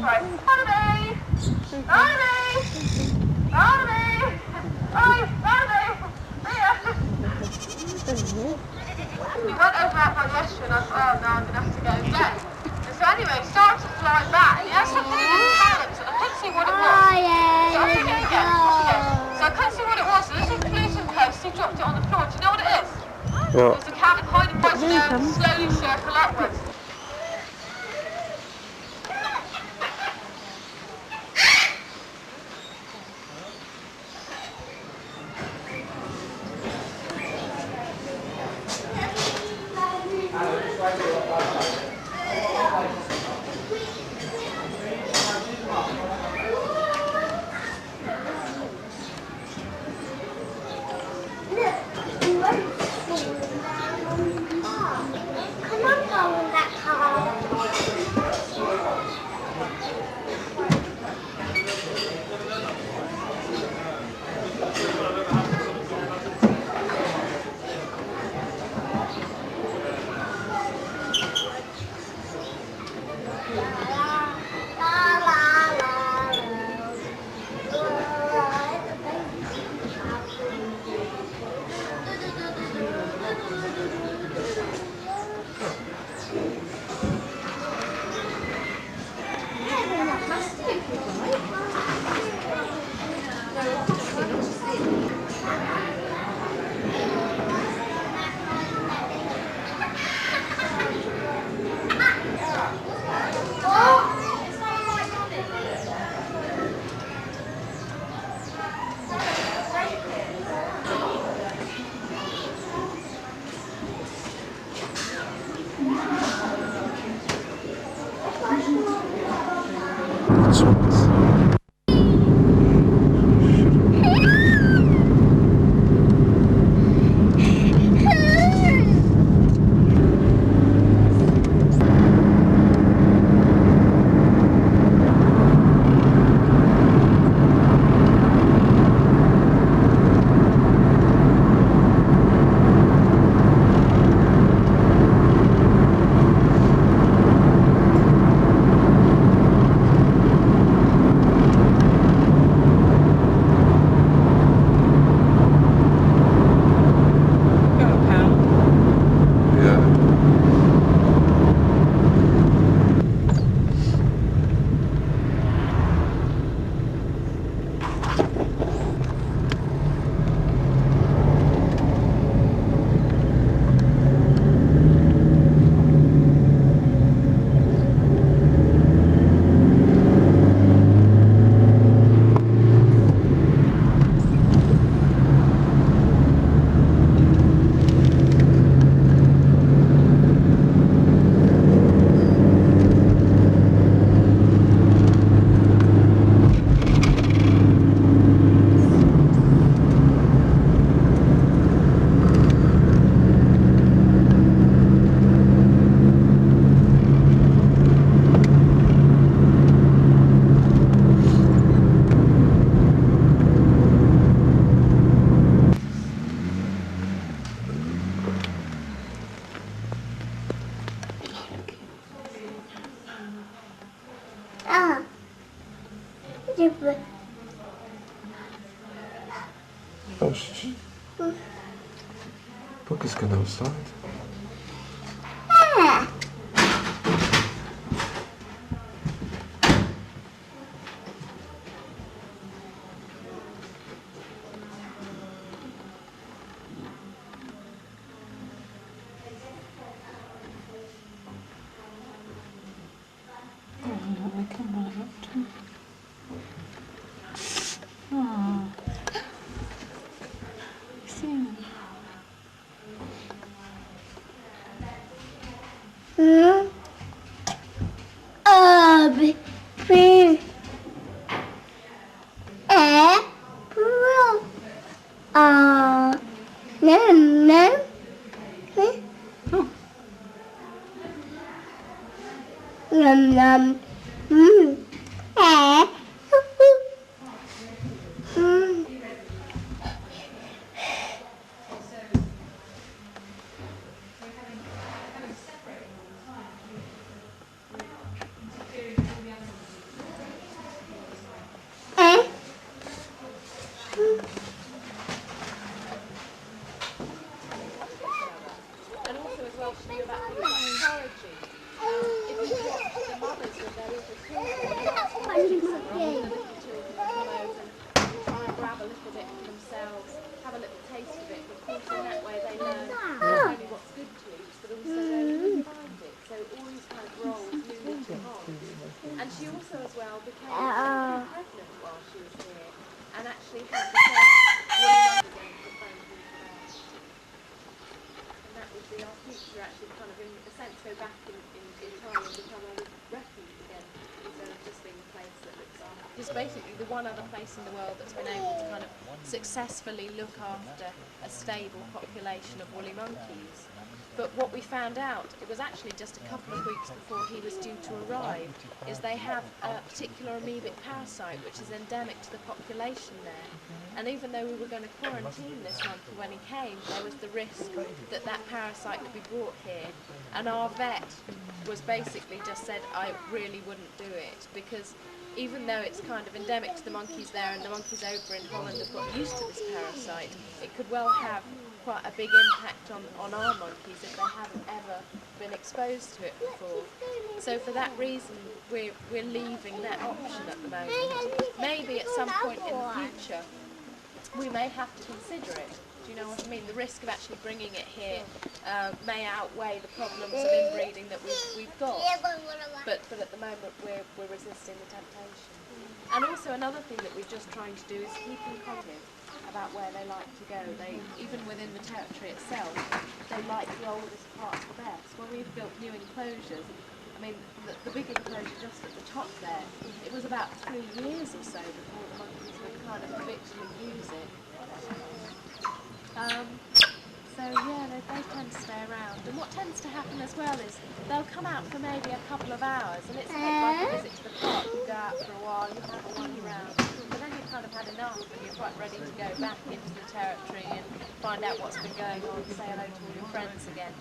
sorry. Barnaby! Barnaby! Barnaby! Oh, Barnaby! Here! We went over that one yesterday and I thought, oh no, I'm going to have to go again. And so anyway, it started to fly back. He had something in his talons and I couldn't see what it was. Oh, yeah. So off you go again. So I couldn't see what it was. So this is pollution post. He dropped it on the floor. Do you know what it is? What? It was a cat hiding right there and slowly circle upwards. Oh, shh. Book is going outside. And she also as well became pregnant while she was here, and actually had the first woolly monkey again to phone people out. And that would be our future, actually kind of in a sense go back in time and become a refuge again, instead of just being a place that looks after. It's basically the one other place in the world that's been able to kind of successfully look after a stable population of woolly monkeys. But what we found out, it was actually just a couple of weeks before he was due to arrive, is they have a particular amoebic parasite which is endemic to the population there. And even though we were going to quarantine this monkey when he came, there was the risk that that parasite could be brought here. And our vet was basically just said, I really wouldn't do it, because even though it's kind of endemic to the monkeys there and the monkeys over in Holland have got used to this parasite, it could well have quite a big impact on our monkeys if they haven't ever been exposed to it before. So for that reason, we're leaving that option at the moment. Maybe at some point in the future, we may have to consider it. Do you know what I mean? The risk of actually bringing it here may outweigh the problems of inbreeding that we've got. But at the moment, we're resisting the temptation. And also another thing that we're just trying to do is keep in contact about where they like to go. They, even within the territory itself, they like the oldest parts the best. When we've built new enclosures, I mean, the big enclosure just at the top there, it was about 3 years or so before the monkeys would kind of habitually use it. So yeah, they tend to stay around. And what tends to happen as well is they'll come out for maybe a couple of hours, and it's a bit like a visit to the park. You go out for a while, you have a wander around, but then you've kind of had enough and you're quite ready to go back into the territory and find out what's been going on, say hello to all your friends again.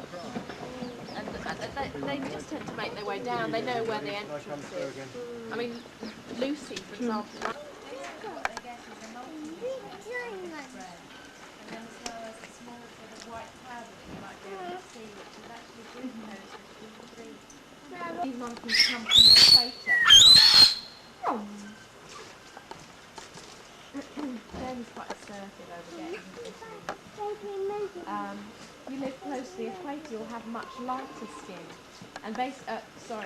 And they just tend to make their way down. They know where the entrance is. I mean, Lucy, for example, and then as well as a small sort of white powder that you might be able to see, which is actually glucose, which we drink. These monkeys come from the equator. Ben's quite assertive over getting into Italy. You live close to the equator, you'll have much lighter skin. And so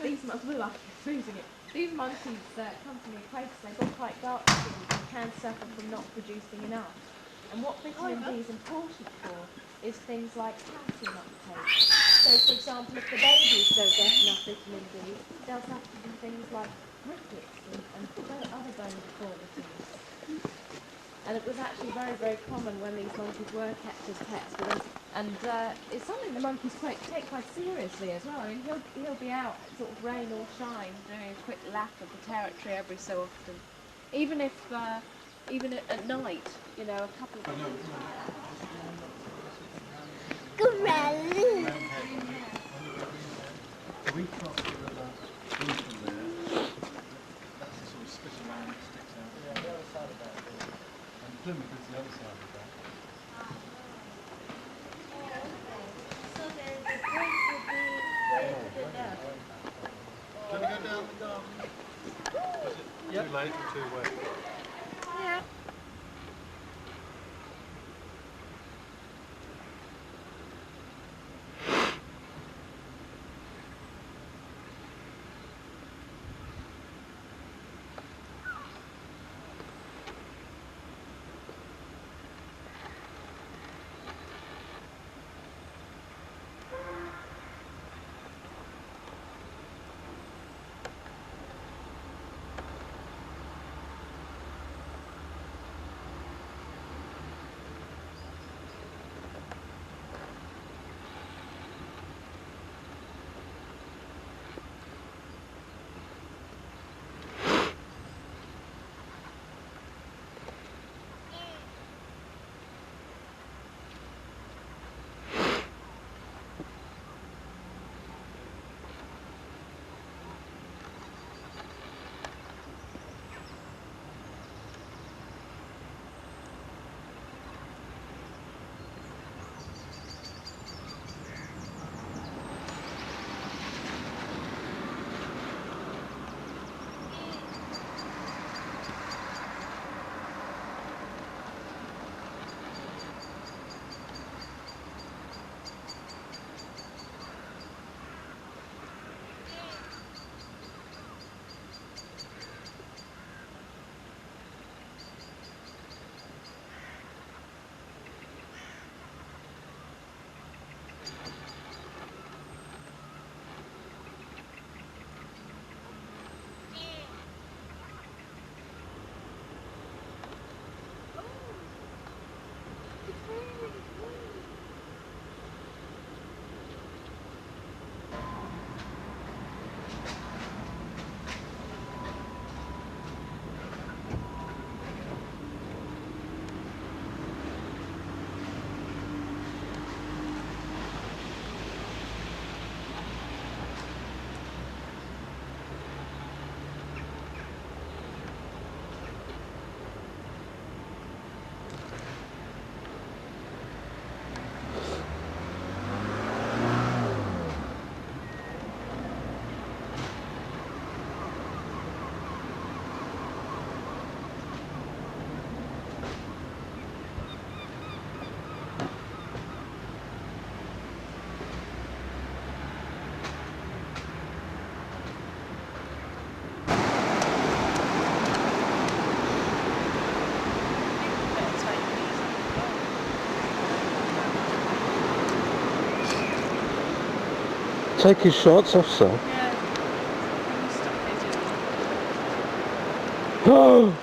these monkeys, losing it. These monkeys come from the equator, they've got quite dark skin and can suffer from not producing enough. And what vitamin D is important for is things like calcium uptake. So, for example, if the babies don't get enough vitamin D, they'll suffer from things like rickets and other bone deformities. And it was actually very, very common when these monkeys were kept as pets with us. And it's something the monkeys take quite seriously as well. I mean, he'll be out, sort of rain or shine, doing a quick lap of the territory every so often. Even at night, you know, a couple of We crossed the river from there. That's the sort of split around that sticks out. Yeah, the other side of that. And Plymouth is the other side of that. So the bridge would be way to the left. Do you want to go down the garden? Is it too late or too wet? Yeah. take his shorts off, sir. Yeah. Stop it. Oh!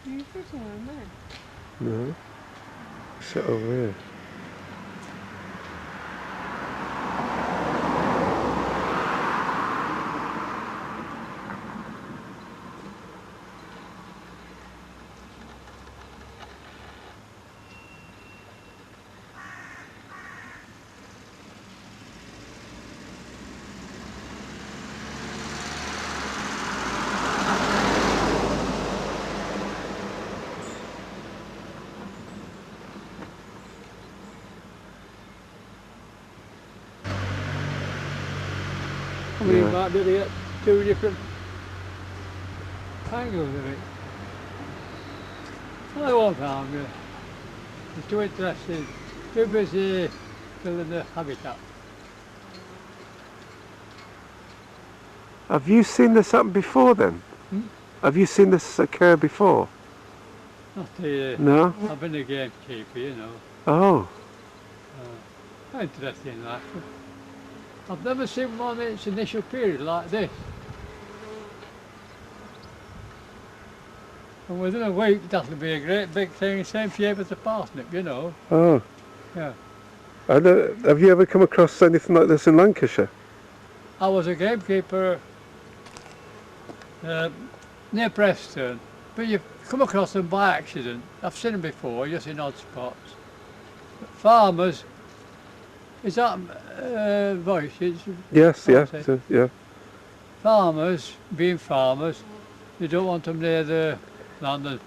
You sitting on there? No. Sit over here. I mean, Yeah. you might be able to get two different angles of it. I won't harm you. It's too interesting. Too busy filling the habitat. Have you seen this happen before then? Hmm? Have you seen this occur before? Not the, No? I've been a gamekeeper, you know. Oh. Interesting life. I've never seen one in its initial period like this. And within a week that'll be a great big thing, same shape as a parsnip, you know. Oh. Yeah. Have you ever come across anything like this in Lancashire? I was a gamekeeper near Preston, but you come across them by accident. I've seen them before, just in odd spots. But farmers, is that voice? Yes, yeah, Okay. so, yeah. Farmers, being farmers, you don't want them near the land. And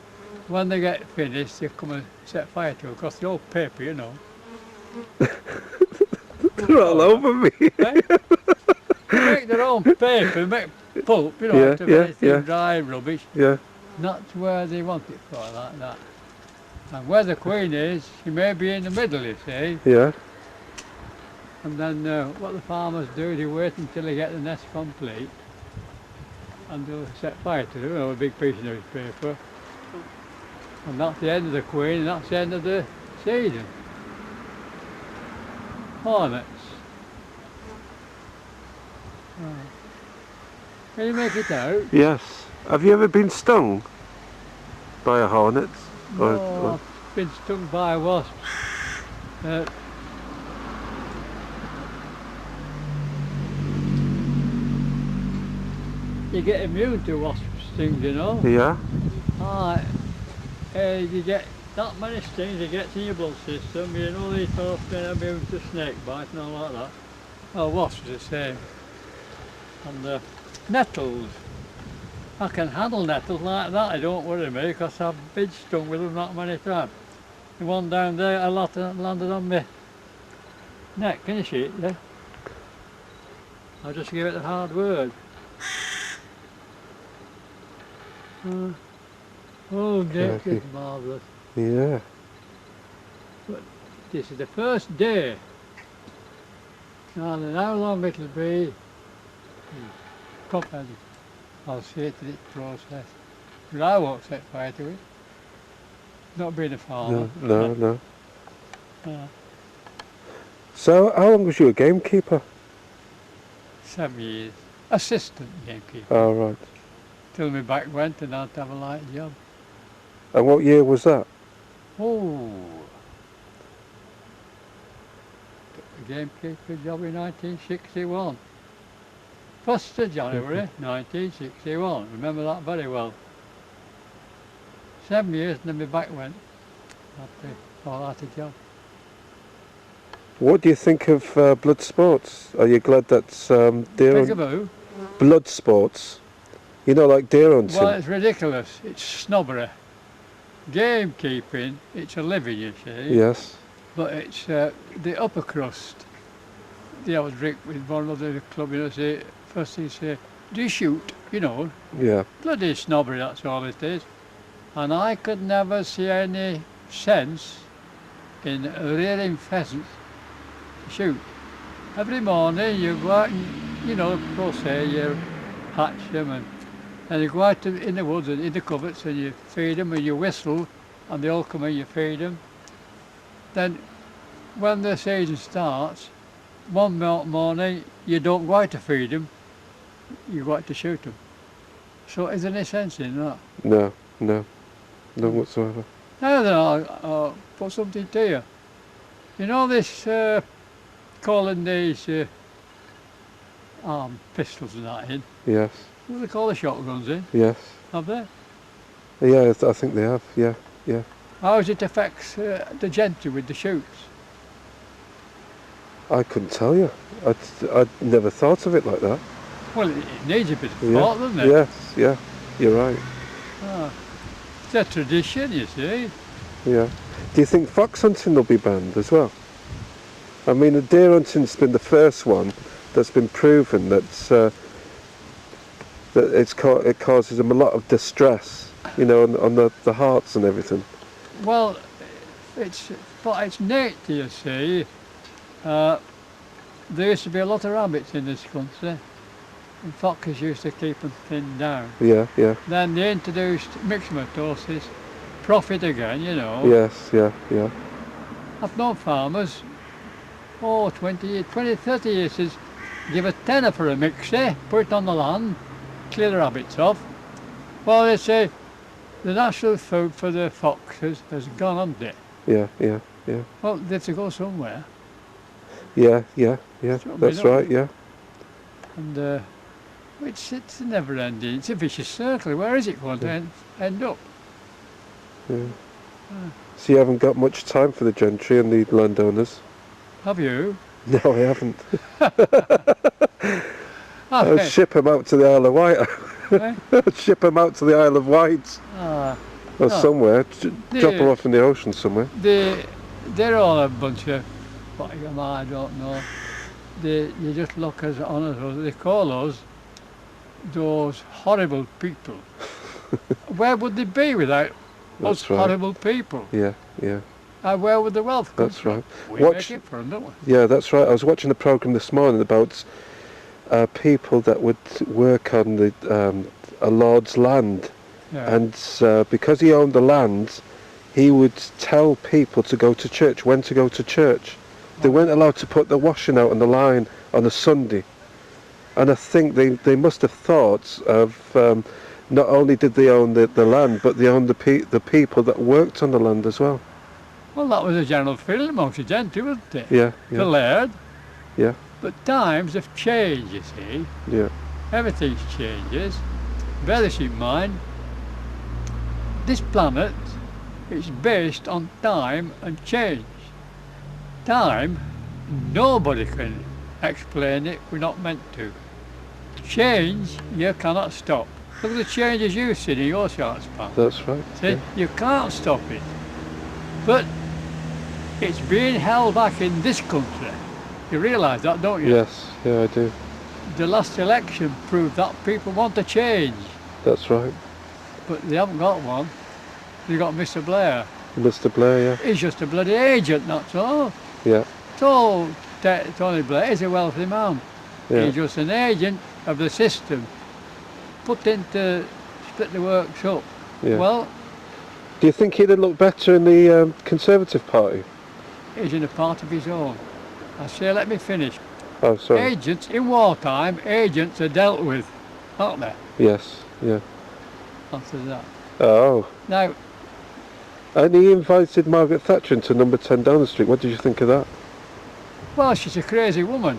when they get finished, they come and set fire to it, because the old paper, you know. They're all over me. Right? They make their own paper, make pulp, you know, Yeah, out of yeah, anything yeah. dry rubbish. Yeah, Not where they want it for, like that. And where the queen is, she may be in the middle, you see. yeah. And then what the farmers do, they wait until they get the nest complete. And they'll set fire to it, you know, a big piece of newspaper. And that's the end of the queen, and that's the end of the season. Hornets. Can you make it out? Yes. Have you ever been stung by a hornet? No, I've been stung by wasps. You get immune to wasp stings, you know. Yeah. You get that many stings, it gets in your blood system, you know, these folks are immune to snake bite and all like that. Oh, wasps are the same. And nettles. I can handle nettles like that, I don't worry me, because I've been stung with them that many times. The one down there, a lot landed on my neck, can you see it? Yeah? I'll just give it a hard word. Oh, Nick, Okay. it's marvellous. Yeah. This is the first day. And how long it'll be, company. I'll see it in its process. But I won't set fire to it. Not being a farmer. No. Uh, So, how long was you a gamekeeper? 7 years. Assistant gamekeeper. Oh, right. Till my back went and I had to have a light job. And what year was that? Oh. Took the gamekeeper job in 1961. 1st of January 1961. Remember that very well. 7 years and then my back went. I had to fall out of job. What do you think of blood sports? Are you glad that's deer Think hunt- of who? blood sports? You know, like deer hunting. Well, it's ridiculous. It's snobbery. Gamekeeping, it's a living, you see. Yes. But it's the upper crust. They have a drink with one another club, you know, say, first thing say, do you shoot? You know, Yeah. bloody snobbery, that's all it is. And I could never see any sense in rearing pheasants to shoot. Every morning you go out and, you know, you hatch them and you go out in the woods and in the coverts and you feed them and you whistle and they all come and you feed them. Then when the season starts, one morning you don't go out to feed them, you go out to shoot them. So is there any sense in that? No. None whatsoever. Now then, I'll put something to you. You know this calling these armed pistols and that in? Yes. What do they call the shotguns in? Yes. Have they? Yeah, I think they have. Yeah. Yeah. How does it affect the gentry with the shoots? I couldn't tell you. I'd never thought of it like that. Well, it needs a bit of Yeah. thought, doesn't it? Yes. Yeah. You're right. Ah, it's a tradition, you see. Yeah. Do you think fox hunting will be banned as well? I mean, the deer hunting's been the first one that's been proven that it causes them a lot of distress, you know, on the hearts and everything. Well, it's nature, you see. There used to be a lot of rabbits in this country, and foxes used to keep them thinned down. Yeah. Yeah. Then they introduced myxomatosis, profit again, you know. Yes. Yeah. Yeah. I've known farmers, 20, 30 years, says, give a tenner for a mixie, put it on the land, clear the rabbits off. Well, they say the natural food for the foxes has gone, hasn't it? Yeah. Yeah. Yeah. Well, they have to go somewhere. Yeah. Yeah. Yeah. So, That's we right. Yeah. And it's never ending. It's a vicious circle. Where is it going to end up? Yeah. So you haven't got much time for the gentry and the landowners? Have you? No, I haven't. Ah, I'll ship them out to the Isle of Wight. eh? Ship them out to the Isle of Wight Ah, or Oh. somewhere. Drop them Yeah. off in the ocean somewhere. they're all a bunch of, what am I don't know. You just look as on us, they call us those horrible people. Where would they be without That's us right. horrible people? Yeah. Yeah. And where would the wealth come That's from? right. We Watch- make it for them, don't we? Yeah, that's right. I was watching a programme this morning about people that would work on a lord's land, Yeah. and because he owned the land, he would tell people to go to church, when to go to church. They weren't allowed to put the washing out on the line on a Sunday. And I think they must have thought of not only did they own the land, but they owned the people that worked on the land as well. Well, that was a general feeling amongst the gentry, wasn't it? Yeah, The yeah, laird. yeah, But times have changed, you see. yeah, Everything changes. Bear this in mind. This planet is based on time and change. Time, nobody can explain it, we're not meant to. Change, you cannot stop. Look at the changes you've seen in your short span. that's right. See, Yeah. you can't stop it. But it's being held back in this country. You realise that, don't you? Yes, yeah, I do. The last election proved that people want to change, That's right. but they haven't got one. They've got Mr. Blair. Mr. Blair, He's just a bloody agent, that's all. yeah, So, Tony Blair is a wealthy man. yeah, He's just an agent of the system, put in to split the works up. yeah. Well, Do you think he'd have looked better in the Conservative Party? he's in a part of his own. I say, let me finish. Oh, sorry. Agents, in wartime, agents are dealt with, aren't they? Yes, yeah. After that. Oh, Now, and he invited Margaret Thatcher into number 10 Downing Street. What did you think of that? well, she's a crazy woman.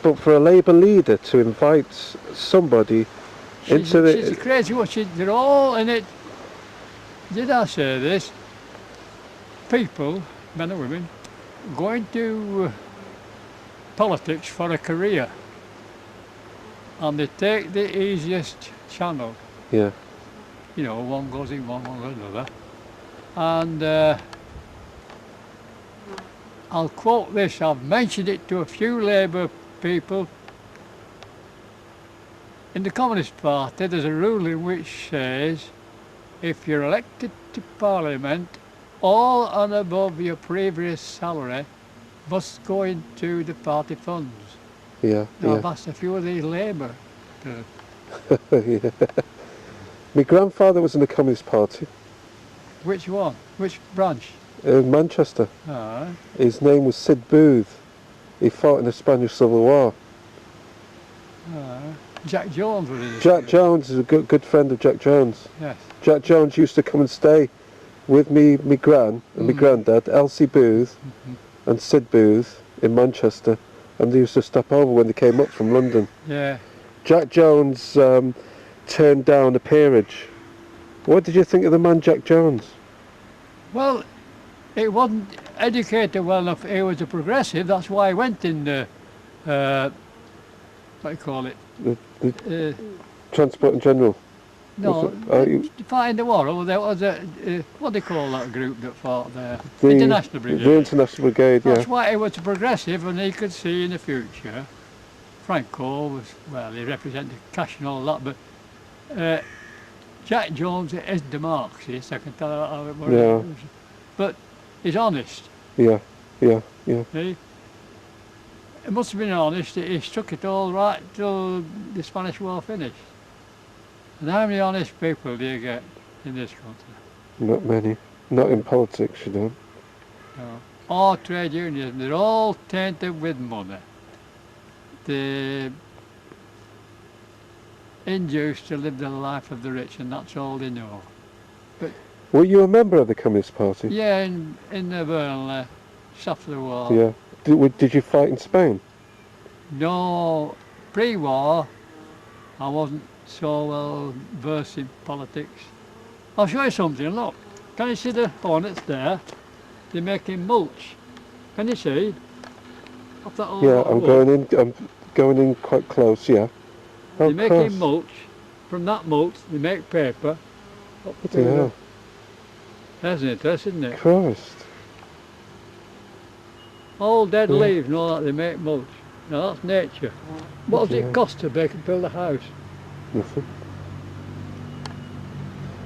But for a Labour leader to invite somebody She's into a the... crazy woman. They're all in it. Did I say this? People, men and women, going to politics for a career, and they take the easiest channel. Yeah, You know, one goes in one goes another. And I'll quote this, I've mentioned it to a few Labour people. In the Communist Party there's a ruling which says if you're elected to Parliament, all and above your previous salary must go into the party funds. yeah, Now I've yeah. asked a few of these Labour. Yeah. My grandfather was in the Communist Party Which one? Which branch? in Manchester. Ah, His name was Sid Booth. He fought in the Spanish Civil War. ah. Jack Jones was in the Jack school. Jones is a good friend of Jack Jones. Yes. Jack Jones used to come and stay with me gran and my granddad, Elsie Booth and Sid Booth in Manchester, and they used to stop over when they came up from London. Yeah. Jack Jones turned down a peerage. What did you think of the man Jack Jones? Well, he wasn't educated well enough. He was a progressive. That's why he went in the, what do you call it? The Transport in General. No, you- to fight in the war. Oh, there was a, what do they call that group that fought there? The International Brigade. The International Brigade, yeah. That's why he was a progressive, and he could see in the future. Franco was, well, he represented cash and all that, but Jack Jones isn't a Marxist, I can tell you how it was. Yeah. But he's honest. Yeah, yeah. He must have been honest. He stuck it all right till the Spanish War finished. And how many honest people do you get in this country? Not many. Not in politics, you don't. No. All trade unions, they're all tainted with money. They're induced to live the life of the rich, and that's all they know. Were you a member of the Communist Party? Yeah, in the Burnley, just after the war. Yeah. Did you fight in Spain? No, pre-war, I wasn't so well versed in politics. I'll show you something, look. Can you see the hornets there? They're making mulch. Can you see? Up that old Yeah, lot of I'm wood. going in quite close, yeah. They're Of making course. mulch. From that mulch, they make paper. Up to Bloody hell. That's interesting, isn't it? Christ. All dead Yeah. leaves and all that, they make mulch. Now that's nature. What does Yeah. it cost to make and build a house? Nothing.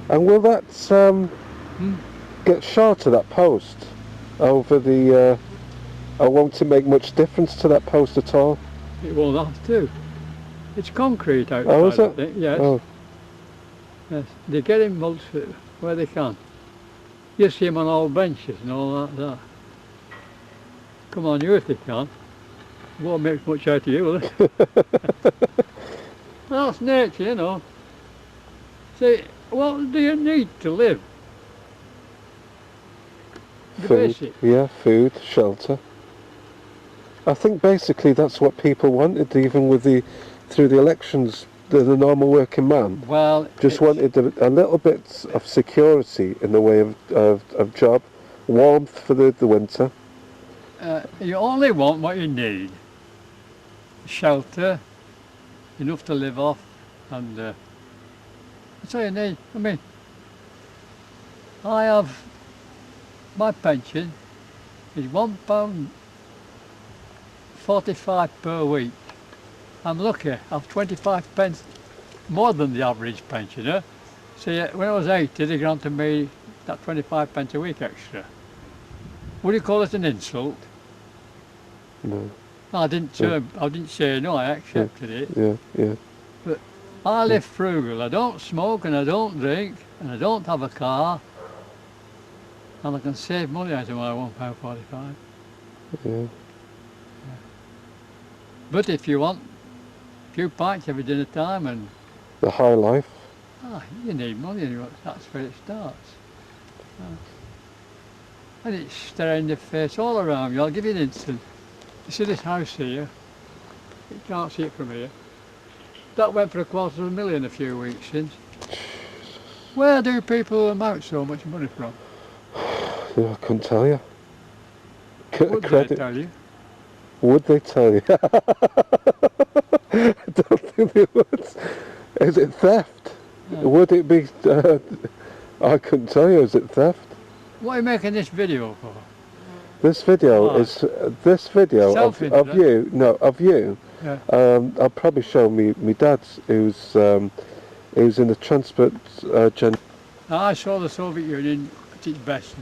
And will that get shorter, that post, over the... or won't it make much difference to that post at all? It won't have to. It's concrete outside, Oh, is I it? think. Yes. Oh, Yes. They're getting mulch where they can. You see them on old benches and all that. Come on, you if they can. Won't make much out of you, will it? That's nature, you know. See, what do you need to live? The food. basic. Yeah, food, shelter. I think basically that's what people wanted, even with through the elections, the normal working man. Well, Just it's- wanted a little bit of security in the way of job, warmth for the winter. You only want what you need. Shelter, enough to live off, and that's all you need. I mean, I have, my pension is £1.45 per week. I'm lucky, I have 25 pence more than the average pensioner. See, when I was 80, they granted me that 25 pence a week extra. Would you call it an insult? No, I didn't say no, I accepted it. yeah. I live frugal. I don't smoke and I don't drink and I don't have a car. And I can save money out of my £1.45. Yeah. But if you want a few pints every dinner time and The high life. you need money, and that's where it starts. And it's staring in the face all around you. I'll give you an instant. You see this house here? You can't see it from here. That went for $250,000 a few weeks since. Where do people amount so much money from? Yeah, I couldn't tell you. Would they Credit. tell you? Would they tell you? I don't think they would. Is it theft? Yeah. Would it be... I couldn't tell you. Is it theft? What are you making this video for? This video Why? is... this video of Self-interest? you... No, of you. Yeah. I'll probably show me dad's, who's in the transport... I saw the Soviet Union at its best.